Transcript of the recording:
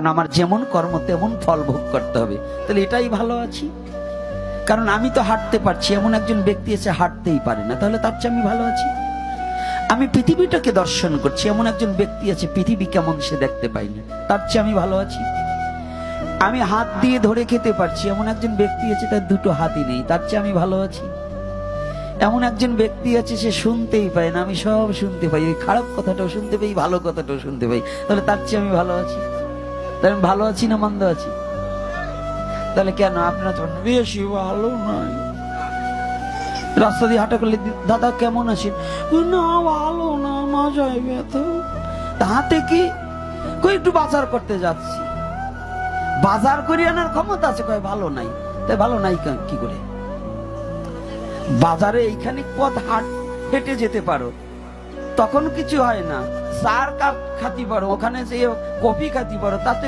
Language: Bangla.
আমার যেমন কর্ম তেমন ফল ভোগ করতে হবে, তাহলে এটাই ভালো আছি। কারণ আমি তো হাঁটতে পারছি, এমন একজন ব্যক্তি এসে হাঁটতেই পারে না, তাহলে তার চেয়ে আমি ভালো আছি। আমি পৃথিবীটাকে দর্শন করছি, এমন একজন ব্যক্তি আছে পৃথিবী কেমন সে দেখতে পাই না, তার চেয়ে আমি ভালো আছি। আমি হাত দিয়ে ধরে খেতে পারছি, এমন একজন ব্যক্তি আছে তার দুটো হাতই নেই, তার চেয়ে আমি ভালো আছি। এমন একজন ব্যক্তি আছে সে শুনতেই পায় না, আমি সব শুনতে পাই, ওই খারাপ কথাটাও শুনতে পাই, ভালো কথাটাও শুনতে পাই, তাহলে তার চেয়ে আমি ভালো আছি। তাহলে আমি ভালো আছি না মন্দ আছি? তাহলে কেন আপনার তো বেশি ভালো নয়? রাস্তা দিয়ে হাঁটা করলে দাদা কেমন আছেন, না ভালো না, মাজায় ব্যথা। তাহাতে কি কই একটু বাজার করতে যাচ্ছি, বাজার করে আনার ক্ষমতা আছে, কয় ভালো নাই। তাই ভালো নাই কি করে? বাজারে এইখানে পথ হেঁটে যেতে পারো, তখন কিছু হয় না। চার কাপ খাতি পারো, ওখানে যে কফি খাতি পারো, তাতে